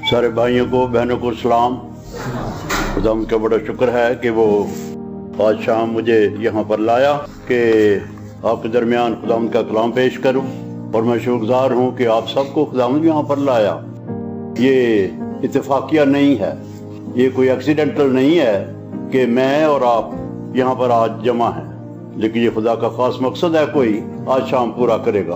سارے بھائیوں کو بہنوں کو سلام۔ خدا کا بڑا شکر ہے کہ وہ آج شام مجھے یہاں پر لایا کہ آپ کے درمیان خدا کا کلام پیش کروں، اور میں شکر گزار ہوں کہ آپ سب کو خدا یہاں پر لایا۔ یہ اتفاقیہ نہیں ہے، یہ کوئی ایکسیڈنٹل نہیں ہے کہ میں اور آپ یہاں پر آج جمع ہیں، لیکن یہ خدا کا خاص مقصد ہے، کوئی آج شام پورا کرے گا۔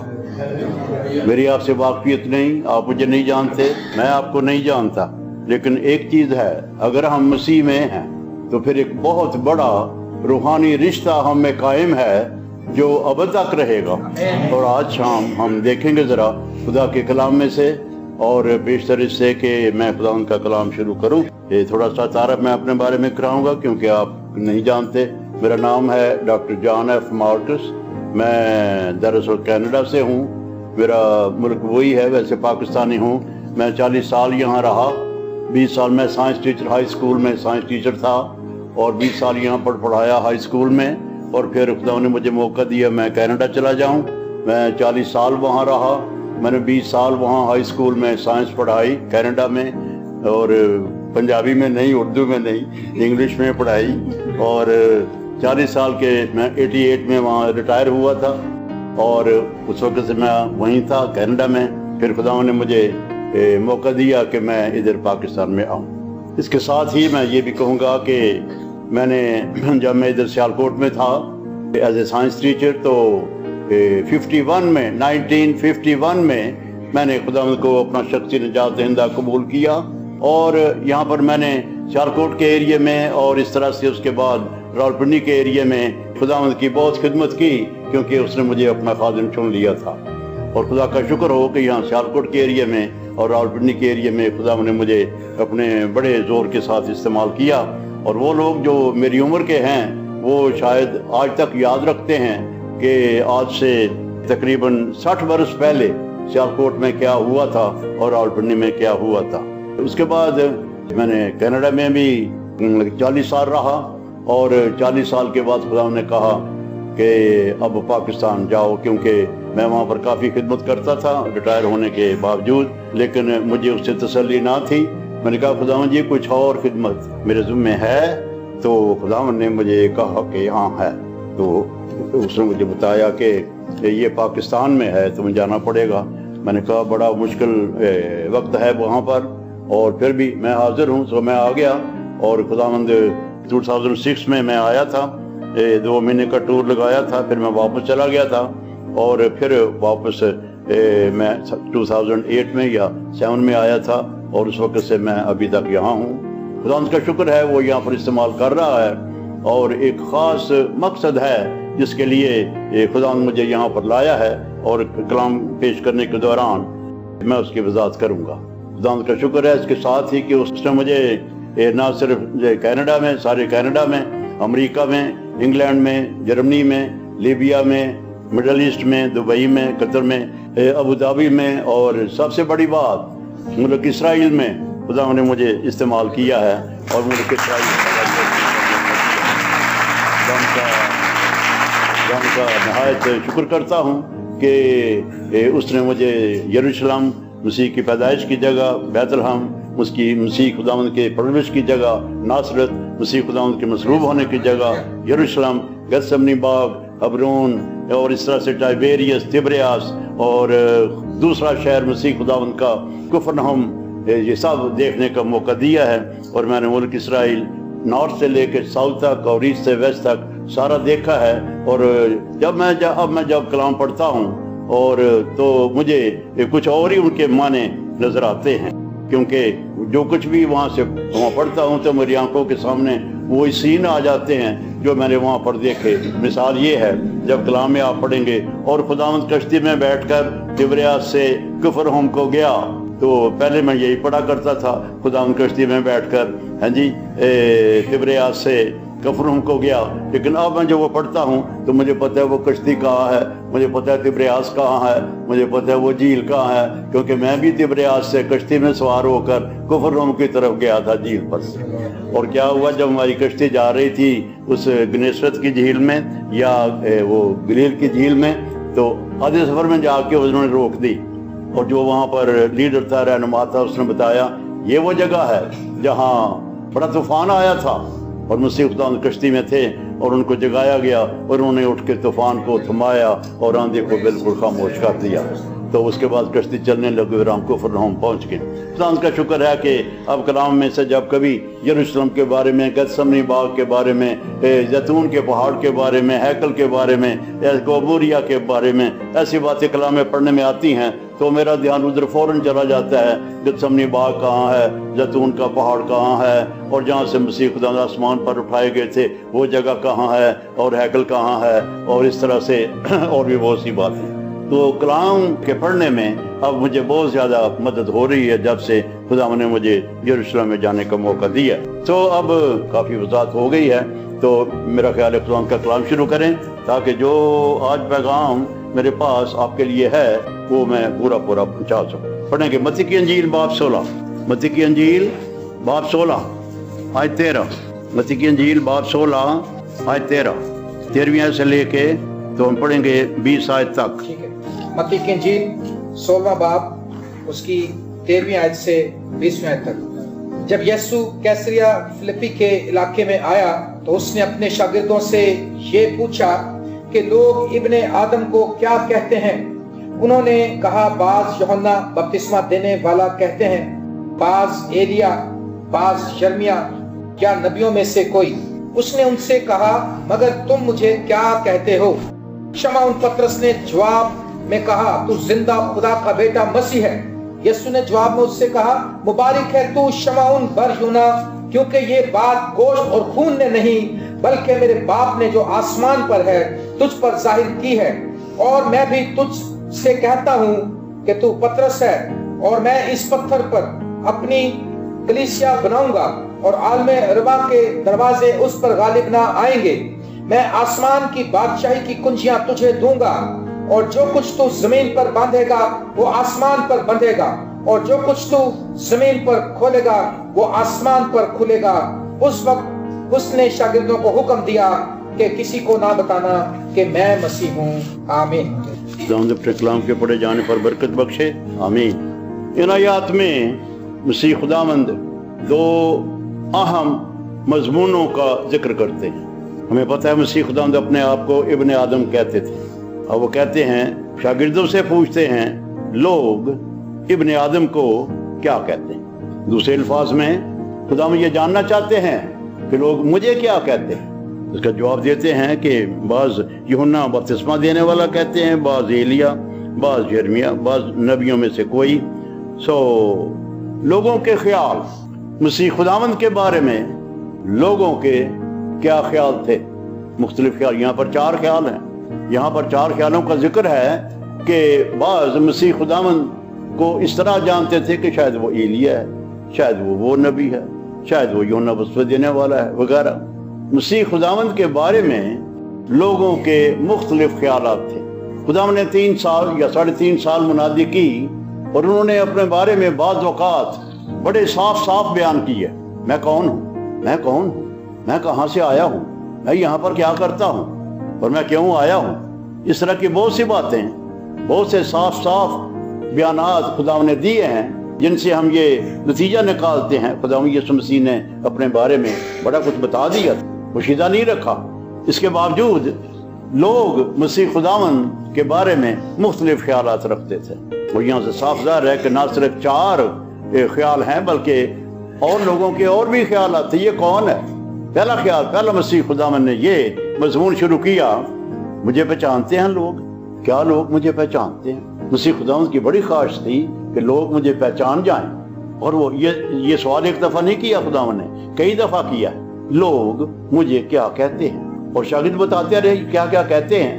میری آپ سے واقفیت نہیں، آپ مجھے نہیں جانتے، میں آپ کو نہیں جانتا، لیکن ایک چیز ہے، اگر ہم مسیح میں ہیں تو پھر ایک بہت بڑا روحانی رشتہ ہم میں قائم ہے جو ابد تک رہے گا۔ اور آج شام ہم دیکھیں گے ذرا خدا کے کلام میں سے، اور بیشتر اس سے کہ میں خدا ان کا کلام شروع کروں۔ یہ تھوڑا سا تعارف میں اپنے بارے میں کراؤں گا کیونکہ آپ نہیں جانتے۔ میرا نام ہے ڈاکٹر جان ایف مارکس، میں دراصل کینیڈا سے ہوں، میرا ملک وہی ہے، ویسے پاکستانی ہوں۔ میں 40 سال یہاں رہا، 20 سال میں سائنس ٹیچر، ہائی اسکول میں سائنس ٹیچر تھا، اور 20 سال یہاں پر پڑھایا ہائی اسکول میں، اور پھر خدا نے مجھے موقع دیا میں کینیڈا چلا جاؤں۔ میں 40 سال وہاں رہا، میں نے 20 سال وہاں ہائی اسکول میں سائنس پڑھائی کینیڈا میں، اور پنجابی میں نہیں، اردو میں نہیں، انگلش میں پڑھائی، اور 40 سال کے میں 88 میں وہاں ریٹائر ہوا تھا، اور اس وقت سے میں وہیں تھا کینیڈا میں۔ پھر خدا نے مجھے موقع دیا کہ میں ادھر پاکستان میں آؤں۔ اس کے ساتھ ہی میں یہ بھی کہوں گا کہ میں نے جب میں ادھر سیالکوٹ میں تھا ایز اے سائنس ٹیچر، تو 1951 میں میں نے خدا کو اپنا شخصی نجات دہندہ قبول کیا، اور یہاں پر میں نے سیالکوٹ کے ایریے میں، اور اس طرح سے اس کے بعد راولپنڈی کے ایریے میں خداوند کی بہت خدمت کی، کیونکہ اس نے مجھے اپنا خادم چن لیا تھا۔ اور خدا کا شکر ہو کہ یہاں سیالکوٹ کے ایریے میں اور راولپنڈی کے ایریے میں خداوند نے مجھے اپنے بڑے زور کے ساتھ استعمال کیا، اور وہ لوگ جو میری عمر کے ہیں وہ شاید آج تک یاد رکھتے ہیں کہ آج سے تقریباً 60 برس پہلے سیالکوٹ میں کیا ہوا تھا اور راولپنڈی میں کیا ہوا تھا۔ اس کے بعد میں نے کینیڈا میں بھی 40 سال رہا، اور 40 سال کے بعد خدا نے کہا کہ اب پاکستان جاؤ، کیونکہ میں وہاں پر کافی خدمت کرتا تھا ریٹائر ہونے کے باوجود، لیکن مجھے اس سے تسلی نہ تھی۔ میں نے کہا خداوند جی کچھ اور خدمت میرے ذمہ ہے، تو خداوند نے مجھے کہا کہ ہاں ہے، تو اس نے مجھے بتایا کہ یہ پاکستان میں ہے، تمہیں جانا پڑے گا۔ میں نے کہا بڑا مشکل وقت ہے وہاں پر، اور پھر بھی میں حاضر ہوں، تو میں آ گیا، اور خداوند 2006 میں میں آیا تھا، 2 مہینے کا ٹور لگایا تھا، پھر میں واپس چلا گیا تھا، اور پھر واپس میں 2008 میں یا 7 میں آیا تھا، اور اس وقت سے میں ابھی تک یہاں ہوں۔ خدا کا شکر ہے وہ یہاں پر استعمال کر رہا ہے، اور ایک خاص مقصد ہے جس کے لیے خدا نے مجھے یہاں پر لایا ہے، اور کلام پیش کرنے کے دوران میں اس کی وضاحت کروں گا۔ خدا کا شکر ہے اس کے ساتھ ہی کہ اس نے مجھے نہ صرف کینیڈا میں، سارے کینیڈا میں، امریکہ میں، انگلینڈ میں، جرمنی میں، لیبیا میں، مڈل ایسٹ میں، دبئی میں، قطر میں، ابوظہبی میں، اور سب سے بڑی بات ملک اسرائیل میں خدا نے مجھے استعمال کیا ہے، اور ملک اسرائیل کا نہایت شکر کرتا ہوں کہ اس نے مجھے یروشلم مسیح کی پیدائش کی جگہ، بیت لحم مسیح خداوند کے پرورش کی جگہ، ناصرت مسیح خداوند کے مصلوب ہونے کی جگہ، یروشلم، گتسمنی باغ، حبرون، اور اس طرح سے ٹائبیریس، تبریاس، اور دوسرا شہر مسیح خداوند کا کفرنہم، یہ سب دیکھنے کا موقع دیا ہے۔ اور میں نے ملک اسرائیل نارتھ سے لے کے ساؤتھ تک اور ایسٹ سے ویسٹ تک سارا دیکھا ہے۔ اور اب میں جب کلام پڑھتا ہوں اور تو مجھے کچھ اور ہی ان کے معنی نظر آتے ہیں، کیونکہ جو کچھ بھی وہاں پڑھتا ہوں تو میری آنکھوں کے سامنے وہی سین آ جاتے ہیں جو میں نے وہاں پر دیکھے۔ مثال یہ ہے، جب کلام میں آپ پڑھیں گے اور خداوند کشتی میں بیٹھ کر تبریاس سے کفرنہم کو گیا، تو پہلے میں یہی پڑھا کرتا تھا، خداوند کشتی میں بیٹھ کر تبریاس سے کفرنہم کو گیا، لیکن اب میں جب وہ پڑھتا ہوں تو مجھے پتہ ہے وہ کشتی کہاں ہے، مجھے پتہ ہے تبریاس کہاں ہے، مجھے پتہ ہے وہ جھیل کہاں ہے، کیونکہ میں بھی تبریاس سے کشتی میں سوار ہو کر کفرنہم کی طرف گیا تھا جھیل پر سے۔ اور کیا ہوا، جب ہماری کشتی جا رہی تھی اس گنیسرت کی جھیل میں یا وہ گلیل کی جھیل میں، تو آدھے سفر میں جا کے انہوں نے روک دی، اور جو وہاں پر لیڈر تھا، رہنما تھا، اس نے بتایا یہ وہ جگہ ہے جہاں بڑا طوفان آیا تھا اور مسیح خدا کشتی میں تھے اور ان کو جگایا گیا اور انہوں نے اٹھ کے طوفان کو تھمایا اور آندھی کو بالکل خاموش کر دیا. تو اس کے بعد کشتی چلنے لگی اور ہم کفرنہوم پہنچ گئے. خدا کا شکر ہے کہ اب کلام میں سے جب کبھی یروشلم کے بارے میں، گتسمنی باغ کے بارے میں، زیتون کے پہاڑ کے بارے میں، ہیکل کے بارے میں، گوبوریا کے بارے میں ایسی باتیں کلام میں پڑھنے میں آتی ہیں تو میرا دھیان ادھر فوراً چلا جاتا ہے. گتسمنی باغ کہاں ہے، زیتون کا پہاڑ کہاں ہے، اور جہاں سے مسیح خدا آسمان پر اٹھائے گئے تھے وہ جگہ کہاں ہے، اور ہیکل کہاں ہے، اور اس طرح سے اور بھی بہت سی باتیں. تو کلام کے پڑھنے میں اب مجھے بہت زیادہ مدد ہو رہی ہے جب سے خدا نے مجھے یروشلم میں جانے کا موقع دیا. تو اب کافی وضاحت ہو گئی ہے، تو میرا خیال ہے خدا کا کلام شروع کریں تاکہ جو آج پیغام میرے پاس آپ کے لیے ہے وہ میں پورا پہنچا سکوں. پڑھیں گے متی کی انجیل باب 16، متی کی انجیل باب 16 آیت 13. متی کی انجیل باب 16 آیت 13 آیت سے لے کے تو ہم پڑھیں گے 20 آیت تک. ٹھیک ہے. متی کی انجیل 16واں باب اس کی 13ویں آیت سے 20ویں آیت تک. جب یسوع کیسریا فلپی کے علاقے میں آیا تو اس نے اپنے شاگردوں سے یہ پوچھا کہ لوگ ابن آدم کو کیا کہتے ہیں؟ انہوں نے کہا بعض یوحنا بپتسمہ دینے والا کہتے ہیں، بعض ایلیا، بعض یرمیا یا نبیوں میں سے کوئی. اس نے ان سے کہا مگر تم مجھے کیا کہتے ہو؟ شمعون پطرس نے جواب میں کہا تو زندہ خدا کا بیٹا مسیح ہے. یسوع نے جواب میں اس سے کہا مبارک ہے تو شمعون بر یونا، کیونکہ یہ بات گوشت اور خون نے نہیں بلکہ میرے باپ نے جو آسمان پر ہے تجھ پر ظاہر کی ہے. اور میں بھی تجھ سے کہتا ہوں کہ تو پطرس ہے اور میں اس پتھر پر اپنی کلیسیا بناؤں گا اور عالم ربا کے دروازے اس پر غالب نہ آئیں گے. میں آسمان کی بادشاہی کی کنجیاں تجھے دوں گا، اور جو کچھ تو زمین پر باندھے گا وہ آسمان پر بندھے گا، اور جو کچھ تو زمین پر کھولے گا وہ آسمان پر کھلے گا. اس وقت اس نے شاگردوں کو حکم دیا کہ کسی کو نہ بتانا کہ میں مسیح ہوں. آمین. اپنے کلام کے پڑھے جانے پر برکت بخشے. آمین. ان آیات میں مسیح خداوند دو اہم مضمونوں کا ذکر کرتے ہیں. ہمیں پتہ ہے مسیح خداوند اپنے آپ کو ابن آدم کہتے تھے، اور وہ کہتے ہیں، شاگردوں سے پوچھتے ہیں لوگ ابن آدم کو کیا کہتے ہیں. دوسرے الفاظ میں خداوند یہ جاننا چاہتے ہیں کہ لوگ مجھے کیا کہتے ہیں. اس کا جواب دیتے ہیں کہ بعض یوحنا بپتسمہ دینے والا کہتے ہیں، بعض ایلیا، بعض یرمیا، بعض نبیوں میں سے کوئی. لوگوں کے خیال مسیح خداوند کے بارے میں لوگوں کے کیا خیال تھے؟ مختلف خیال. یہاں پر 4 خیال ہیں. یہاں پر 4 خیالوں کا ذکر ہے کہ بعض مسیح خداوند کو اس طرح جانتے تھے کہ شاید وہ ایلیا ہے، شاید وہ نبی ہے، شاید وہ یوحنا بپتسمہ دینے والا ہے وغیرہ. مسیح خداوند کے بارے میں لوگوں کے مختلف خیالات تھے. خداوند نے 3 سال یا 3.5 سال منادی کی اور انہوں نے اپنے بارے میں بعض اوقات بڑے صاف بیان کیے. میں کون ہوں، میں کون ہوں، میں کہاں سے آیا ہوں، میں یہاں پر کیا کرتا ہوں اور میں کیوں آیا ہوں. اس طرح کی بہت سی باتیں، بہت سے صاف بیانات خداوند نے دیے ہیں جن سے ہم یہ نتیجہ نکالتے ہیں خداوند یسوع مسیح نے اپنے بارے میں بڑا کچھ بتا دیا، پوشیدہ نہیں رکھا. اس کے باوجود لوگ مسیح خداوند کے بارے میں مختلف خیالات رکھتے تھے. اور یہاں سے صاف ظاہر ہے کہ نہ صرف 4 خیال ہیں بلکہ اور لوگوں کے اور بھی خیالات تھے. یہ کون ہے؟ پہلا خیال، پہلا مسیح خداوند نے یہ مضمون شروع کیا، مجھے پہچانتے ہیں لوگ؟ کیا لوگ مجھے پہچانتے ہیں؟ مسیح خداوند کی بڑی خواہش تھی کہ لوگ مجھے پہچان جائیں. اور وہ یہ سوال ایک دفعہ نہیں کیا، خداوند نے کئی دفعہ کیا، لوگ مجھے کیا کہتے ہیں. اور شاگرد بتاتے رہے کیا کیا کہتے ہیں.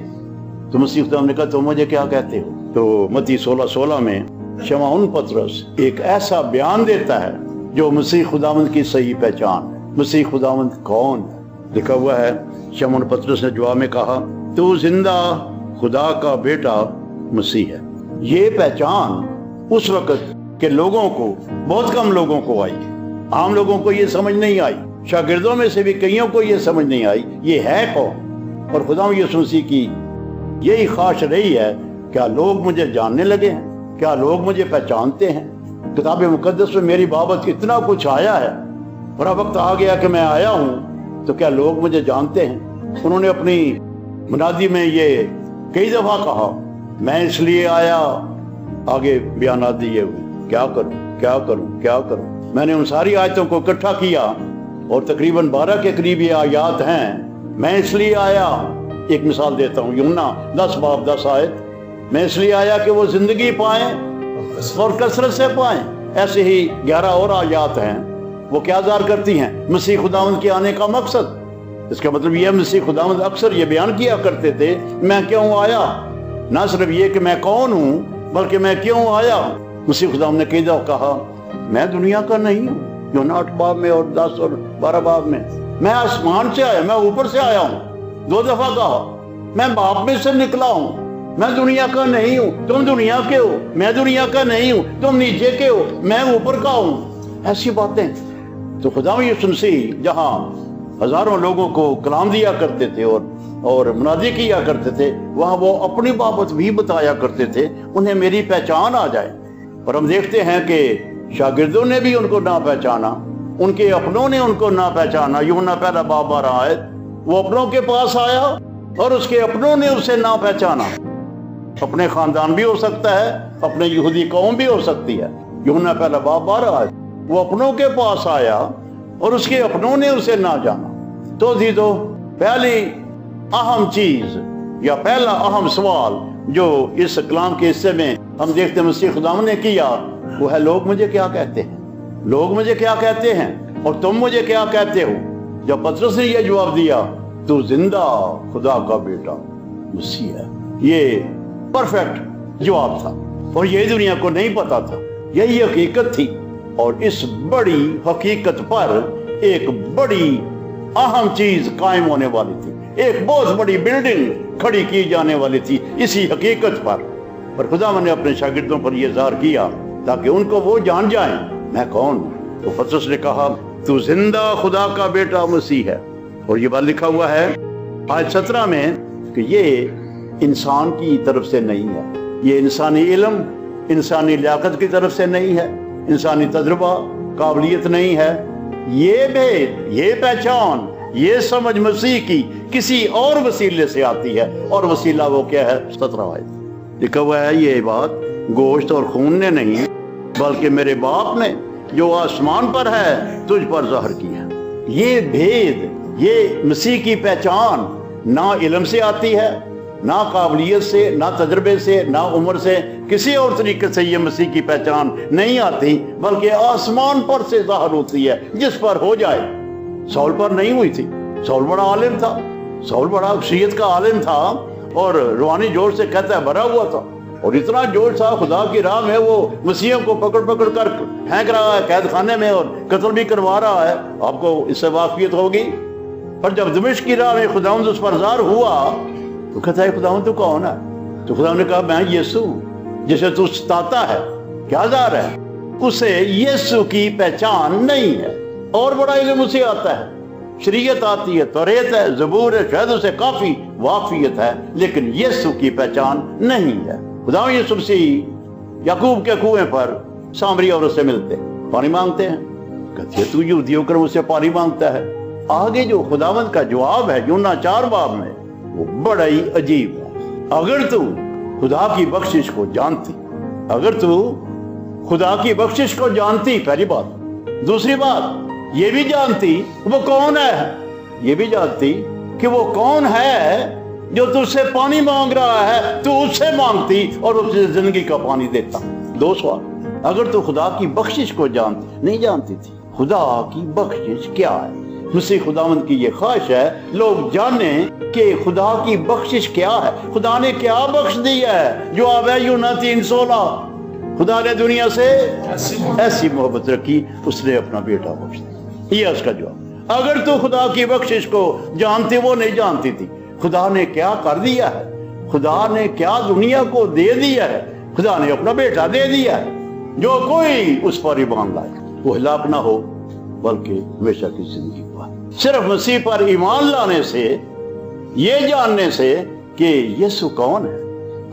تو مسیح خداوند نے کہا تم مجھے کیا کہتے ہو؟ تو متی 16:16 میں شمعون پطرس ایک ایسا بیان دیتا ہے جو مسیح خداوند کی صحیح پہچان. مسیح خداوند کون ہے؟ لکھا ہوا ہے شمعون پطرس نے جواب میں کہا تو زندہ خدا کا بیٹا مسیح ہے. یہ پہچان اس وقت کے لوگوں کو، بہت کم لوگوں کو آئی. عام لوگوں کو یہ سمجھ نہیں آئی. شاگردوں میں سے بھی کئیوں کو یہ سمجھ نہیں آئی یہ ہے کون. اور خداوند یسوع مسیح کی یہی خواہش رہی ہے، کیا لوگ مجھے جاننے لگے ہیں؟ کیا لوگ مجھے پہچانتے ہیں؟ کتاب مقدس میں میری بابت اتنا کچھ آیا ہے، بڑا وقت آ گیا کہ میں آیا ہوں، تو کیا لوگ مجھے جانتے ہیں؟ انہوں نے اپنی منادی میں یہ کئی دفعہ کہا، میں اس لیے آیا، آگے بیانات دیے ہوئے، کیا کروں کیا کروں کیا کروں۔ میں نے ان ساری آیتوں کو اکٹھا کیا اور تقریباً 12 کے قریب یہ آیات ہیں۔ میں اس لیے آیا، ایک مثال دیتا ہوں، یوحنا 10 باب 10 آیت، میں اس لیے آیا کہ وہ زندگی پائیں اور کثرت سے پائیں۔ ایسے ہی 11 اور آیات ہیں، وہ کیا ظاہر کرتی ہیں؟ مسیح خداوند کے آنے کا مقصد۔ اس کا مطلب یہ مسیح خداوند اکثر یہ بیان کیا کرتے تھے، میں کیوں آیا؟ نہ صرف یہ کہ میں کون ہوں، بلکہ میں کیوں آیا۔ مسیح خداوند نے کئی دفعہ کہا میں دنیا کا نہیں ہوں، یوحنا 8 باب میں اور 10 اور 12 باب میں، میں آسمان سے آیا، میں اوپر سے آیا ہوں۔ 2 دفعہ کہا میں باپ میں سے نکلا ہوں، میں دنیا کا نہیں ہوں، تم دنیا کے ہو، میں دنیا کا نہیں ہوں، تم نیچے کے ہو، میں اوپر کا ہوں۔ ایسی باتیں تو خداوند یسوع مسیح جہاں ہزاروں لوگوں کو کلام دیا کرتے تھے اور منادی کیا کرتے تھے، وہاں وہ اپنی بابت بھی بتایا کرتے تھے، انہیں میری پہچان آ جائے۔ اور ہم دیکھتے ہیں کہ شاگردوں نے بھی ان کو نہ پہچانا، ان کے اپنوں نے ان کو نہ پہچانا۔ یوحنا 1 باب 12 آیت، وہ اپنوں کے پاس آیا اور اس کے اپنوں نے اسے نہ پہچانا۔ اپنے خاندان بھی ہو سکتا ہے، اپنے یہودی قوم بھی ہو سکتی ہے۔ یوحنا 1 باب 12 آیت، وہ اپنوں کے پاس آیا اور اس کے اپنوں نے اسے نہ جانا۔ تو عزیزو، پہلی اہم چیز یا پہلا اہم سوال جو اس کلام کے حصے میں ہم دیکھتے ہیں مسیح خداوند نے کیا، وہ ہے لوگ مجھے کیا کہتے ہیں؟ لوگ مجھے کیا کہتے ہیں اور تم مجھے کیا کہتے ہو؟ جب پطرس نے یہ جواب دیا، تو زندہ خدا کا بیٹا مسیح ہے، یہ پرفیکٹ جواب تھا اور یہ دنیا کو نہیں پتا تھا، یہی حقیقت تھی۔ اور اس بڑی حقیقت پر ایک بڑی اہم چیز قائم ہونے والی تھی، ایک بہت بڑی بلڈنگ کھڑی کی جانے والی تھی اسی حقیقت پر۔ اور خداوند نے اپنے شاگردوں پر یہ ظاہر کیا تاکہ ان کو وہ جان جائیں میں کون ہوں۔ تو پطرس نے کہا تو زندہ خدا کا بیٹا مسیح ہے۔ اور یہ بات لکھا ہوا ہے آیت 17 میں کہ یہ انسان کی طرف سے نہیں ہے، یہ انسانی علم، انسانی لیاقت کی طرف سے نہیں ہے، انسانی تجربہ قابلیت نہیں ہے، یہ بھید، یہ پہچان، یہ سمجھ مسیح کی کسی اور وسیلے سے آتی ہے، اور وسیلہ وہ کیا ہے؟ 17 آیت لکھا ہوا ہے، یہ بات گوشت اور خون نے نہیں بلکہ میرے باپ نے جو آسمان پر ہے تجھ پر ظاہر کی ہے۔ یہ بھید، یہ مسیح کی پہچان نہ علم سے آتی ہے، نہ قابلیت سے، نہ تجربے سے، نہ عمر سے، کسی اور طریقے سے یہ مسیح کی پہچان نہیں آتی، بلکہ آسمان پر سے ظاہر ہوتی ہے، جس پر ہو جائے۔ سول پر نہیں ہوئی تھی، سول بڑا عالم تھا، سول بڑا شریعت کا عالم تھا اور روحانی جوش سے کہتا ہے بھرا ہوا تھا، اور اتنا جوش تھا خدا کی راہ میں وہ مسیحوں کو پکڑ پکڑ کر پھینک رہا ہے قید خانے میں اور قتل بھی کروا رہا ہے۔ آپ کو اس سے واقفیت ہوگی۔ پر جب دمشق کی راہ میں خداوند اس پر ظاہر ہوا تو کہتا ہے خداوند تو کون ہے؟ تو خداوند نے کہا میں یسوع جسے تو ستاتا ہے۔ کیا ظاہر ہے؟ اسے یسوع کی پہچان نہیں ہے، اور بڑا علم اسے آتا ہے، شریعت آتی ہے، توریت ہے، زبور ہے، شاید اسے کافی واقفیت ہے، لیکن یسوع کی پہچان نہیں ہے۔ خداوند یسوع مسیح یعقوب کے کنویں پر سامری عورت سے ملتے، پانی مانگتے ہیں، کہتے ہیں تو یہودی ہو کر مجھ سے پانی مانگتا ہے۔ آگے جو خداوند کا جواب ہے یوحنا 4 باب میں، وہ بڑا ہی عجیب ہے۔ اگر تو خدا کی بخشش کو جانتی، اگر تو خدا کی بخشش کو جانتی، پہلی بات۔ دوسری بات یہ بھی جانتی وہ کون ہے، یہ بھی جانتی کہ وہ کون ہے جو تجھ سے پانی مانگ رہا ہے، تو اس سے مانگتی اور اسے زندگی کا پانی دیتا۔ 2 سوال۔ اگر تو خدا کی بخشش کو جانتی، نہیں جانتی تھی خدا کی بخشش کیا ہے۔ مسیح خداوند کی یہ خواہش ہے لوگ جانیں کہ خدا کی بخشش کیا ہے، خدا نے کیا بخش دیا ہے۔ جواب ہے یوحنا 3:16، خدا نے دنیا سے ایسی محبت رکھی اس نے اپنا بیٹا بخش دیا۔ یہ اس کا جواب۔ اگر تو خدا کی بخشش کو جانتی، وہ نہیں جانتی تھی، خدا نے کیا کر دیا ہے، خدا نے کیا دنیا کو دے دیا ہے، خدا نے اپنا بیٹا دے دیا ہے۔ جو کوئی اس پر ایمان لائے وہ ہلاک نہ ہو بلکہ ہمیشہ کی زندگی پائے۔ صرف مسیح پر ایمان لانے سے، یہ جاننے سے کہ یسوع کون ہے،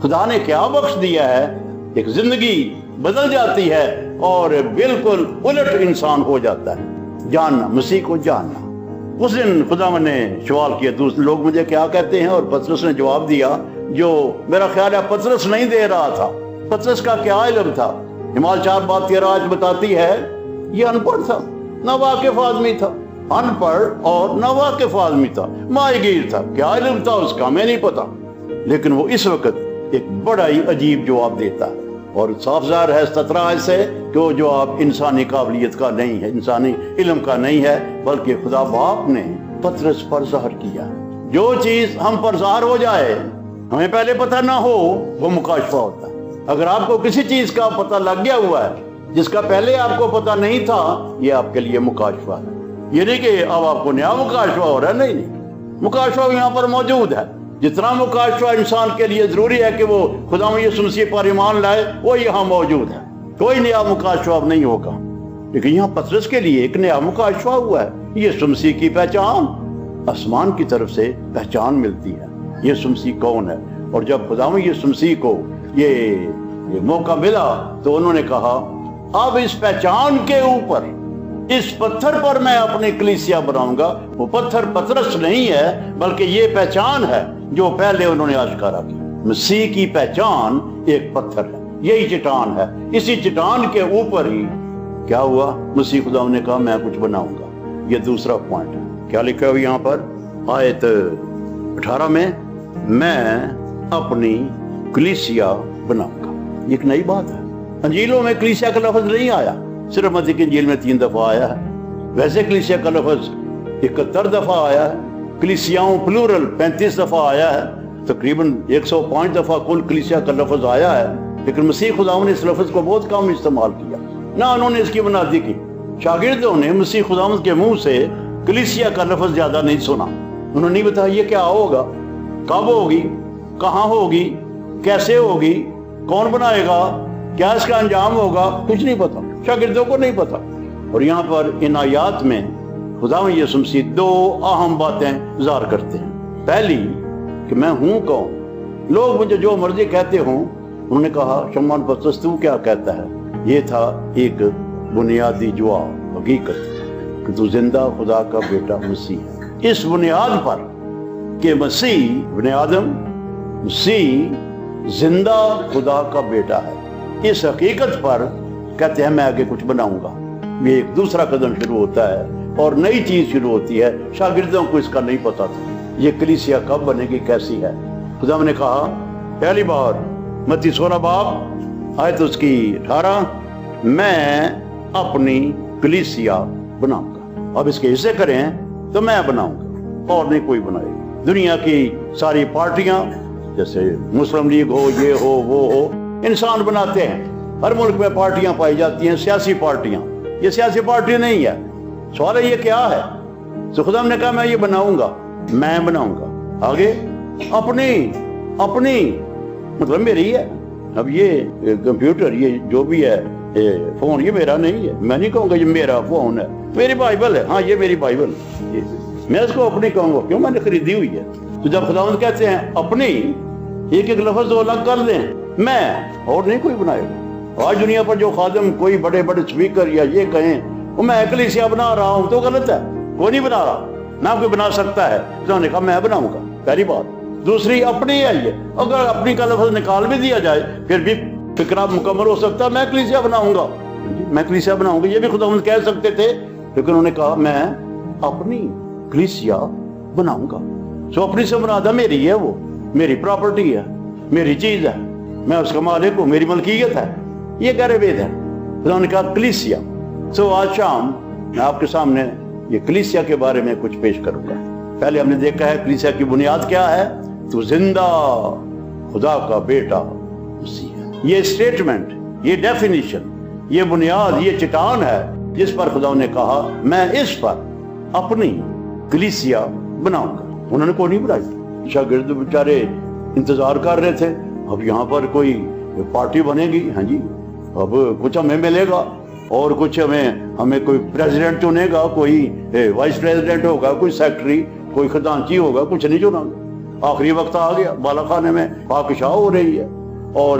خدا نے کیا بخش دیا ہے، ایک زندگی بدل جاتی ہے اور بالکل الٹ انسان ہو جاتا ہے. جاننا، مسیح کو جاننا. اس دن خداوند نے سوال کیا دوسرے لوگ مجھے کیا کہتے ہیں، اور پطرس نے جواب دیا جو میرا خیال ہے پطرس نہیں دے رہا تھا. پطرس کا کیا علم تھا؟ ہمال 4:13 آج بتاتی ہے یہ ان پڑھ تھا، نہ واقف آدمی تھا. ان پڑھ اور نہ واقف آدمی تھا، ماہی گیر تھا. کیا علم تھا اس کا میں نہیں پتا، لیکن وہ اس وقت ایک بڑا ہی عجیب جواب دیتا ہے. اور صاف ظاہر ہے 17 سے کہ وہ جواب انسانی قابلیت کا نہیں ہے، انسانی علم کا نہیں ہے، بلکہ خدا باپ نے پطرس پر ظاہر کیا. جو چیز ہم پر ظاہر ہو جائے ہمیں پہلے پتہ نہ ہو وہ مکاشفہ ہوتا ہے. اگر آپ کو کسی چیز کا پتہ لگ گیا ہوا ہے جس کا پہلے آپ کو پتہ نہیں تھا، یہ آپ کے لیے مکاشفہ ہے. یہ نہیں کہ اب آپ کو نیا مکاشفہ ہو رہا ہے، نہیں، مکاشفہ یہاں پر موجود ہے. جتنا مکاشفہ انسان کے لیے ضروری ہے کہ وہ خداوند یسوع مسیح پر ایمان لائے، وہ یہاں موجود ہے. کوئی نیا مکاشفہ اب نہیں ہوگا. لیکن یہاں پطرس کے لیے ایک نیا مکاشفہ ہوا ہے. یسوع مسیح کی پہچان، آسمان کی طرف سے پہچان ملتی ہے یسوع مسیح کون ہے. اور جب خداوند یسوع مسیح کو یہ موقع ملا تو انہوں نے کہا اب اس پہچان کے اوپر، اس پتھر پر میں اپنی کلیسیا بناؤں گا. وہ پتھر پطرس نہیں ہے بلکہ یہ پہچان ہے جو پہلے انہوں نے آشکارا کی. مسیح کی پہچان ایک پتھر ہے، یہی چٹان ہے. اسی چٹان کے اوپر ہی کیا ہوا؟ مسیح خدا نے کہا میں کچھ بناؤں گا. یہ دوسرا پوائنٹ ہے. کیا لکھا ہے یہاں پر آیت 18 میں؟ میں اپنی کلیسیا بناؤں گا. یہ ایک نئی بات ہے. انجیلوں میں کلیسیا کا لفظ نہیں آیا، صرف متی کی انجیل میں 3 دفعہ آیا ہے. ویسے کلیسیا کا لفظ 71 دفعہ آیا ہے. کلیسیاؤں پلورل 35 دفعہ آیا ہے. تقریباً 105 دفعہ کل کلیسیا کا لفظ آیا ہے. لیکن مسیح خداوند نے اس لفظ کو بہت کم استعمال کیا، نہ انہوں نے اس کی بنیادی کی. شاگردوں نے مسیح خداوند کے منہ سے کلیسیا کا لفظ زیادہ نہیں سنا. انہوں نے نہیں بتایا یہ کیا ہوگا، کب ہوگی، کہاں ہوگی، کیسے ہوگی، کون بنائے گا، کیا اس کا انجام ہوگا، کچھ نہیں پتا. شاگردوں کو نہیں پتا. اور یہاں پر ان آیات میں خداوند یسوع مسیح 2 اہم باتیں ظاہر کرتے ہیں. پہلی کہ میں ہوں کون. لوگ مجھے جو مرضی کہتے ہوں. انہوں نے کہا شمعون پطرس تو کیا کہتا ہے؟ یہ تھا ایک بنیادی جواب، حقیقت کہ تو زندہ خدا کا بیٹا مسیح ہے. اس بنیاد پر کہ مسیح ابن آدم، مسیح زندہ خدا کا بیٹا ہے، اس حقیقت پر کہتے ہیں میں آگے کچھ بناؤں گا. یہ ایک دوسرا قدم شروع ہوتا ہے اور نئی چیز شروع ہوتی ہے. شاگردوں کو اس کا نہیں پتا تھا یہ کلیسیا کب بنے گی، کیسی ہے. خدا نے کہا پہلی بار متی 16 باب آیت اس کی 18 میں اپنی کلیسیا بناؤں گا. اب اس کے حصے کریں تو میں بناؤں گا اور نہیں کوئی بنائے. دنیا کی ساری پارٹیاں جیسے مسلم لیگ ہو، یہ ہو، وہ ہو، انسان بناتے ہیں. ہر ملک میں پارٹیاں پائی جاتی ہیں، سیاسی پارٹیاں. یہ سیاسی پارٹی نہیں ہے. سوال ہے یہ کیا ہے؟ تو خدا نے کہا میں یہ بناؤں گا، میں بناؤں گا. آگے اپنی مطلب میری ہے. اب یہ کمپیوٹر، یہ جو بھی ہے، فون، یہ میرا نہیں ہے. میں نہیں کہوں گا یہ میرا فون ہے، میری بائبل ہے. ہاں یہ میری بائبل، میں اس کو اپنی کہوں گا کیوں، میں نے خریدی ہوئی ہے. تو جب خداوند کہتے ہیں اپنی، ایک ایک لفظ وہ الگ کر لیں، میں، اور نہیں کوئی بنائے گا. آج دنیا پر جو خادم کوئی بڑے بڑے اسپیکر یا یہ کہیں وہ میں کلیسیا بنا رہا ہوں، تو غلط ہے. کوئی نہیں بنا رہا، نہ کوئی بنا سکتا ہے. انہوں نے کہا میں بناؤں گا. پہلی بات. دوسری اپنی ہے. یہ اگر اپنی کا لفظ نکال بھی دیا جائے پھر بھی فکرہ مکمل ہو سکتا ہے. میں کلیسیا بناؤں گا، میں کلیسیا بناؤں گا، یہ بھی خداوند کہہ سکتے تھے. لیکن انہوں نے کہا میں اپنی کلیسیا بناؤں گا. سو اپنی سے مراد میری ہے، وہ میری پراپرٹی ہے، میری چیز ہے، میں اس کا مالک ہوں، میری ملکیت ہے. یہ گہرے وید ہے. انہوں نے کہا کلیسیا. سو آج شام میں آپ کے سامنے یہ کلیسیا کے بارے میں کچھ پیش کروں گا. پہلے ہم نے دیکھا ہے کلیسیا کی بنیاد کیا ہے، تو زندہ خدا کا بیٹا مسیح ہے. یہ اسٹیٹمنٹ، یہ ڈیفینیشن، یہ بنیاد، یہ چٹان ہے جس پر خدا نے کہا میں اس پر اپنی کلیسیا بناؤں گا. انہوں نے کوئی نہیں بنائی. شاگرد بیچارے انتظار کر رہے تھے اب یہاں پر کوئی پارٹی بنے گی. ہاں جی، اب کچھ ہمیں ملے گا اور کچھ ہمیں کوئی پریزیڈنٹ چنے گا، کوئی وائس پریزیڈنٹ ہوگا، کوئی سیکٹری، کوئی خزانچی ہوگا. کچھ نہیں چنا. آخری وقت آ گیا، بالا خانے میں پاکشاہ ہو رہی ہے. اور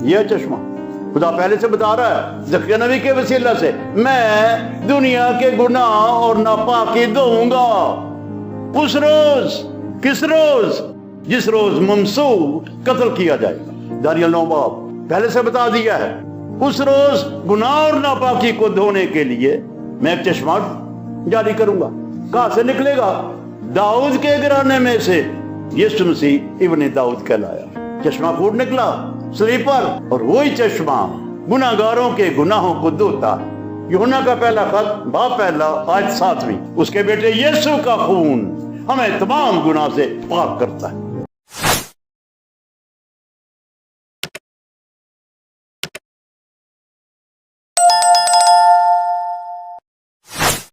یہ چشمہ خدا پہلے سے بتا رہا ہے زکریا نبی کے وسیلہ سے، میں دنیا کے گناہ اور ناپاکی دوں گا اس روز۔ کس روز؟ جس روز ممسوح قتل کیا جائے گا۔ دانیل 9 باب پہلے سے بتا دیا ہے، اس روز گناہ اور ناپاکی کو دھونے کے لیے میں ایک چشمہ جاری کروں گا۔ کہاں سے نکلے گا؟ داؤد کے گھرانے میں سے یسوع مسیح ابن داؤد کہلایا۔ چشمہ پھوٹ نکلا سلیپر، اور وہی چشمہ گناہگاروں کے گناہوں کو دھوتا ہے۔ یوحنا کا پہلا خط باب پہلا آیت 7، اس کے بیٹے یسوع کا خون ہمیں تمام گناہ سے پاک کرتا ہے۔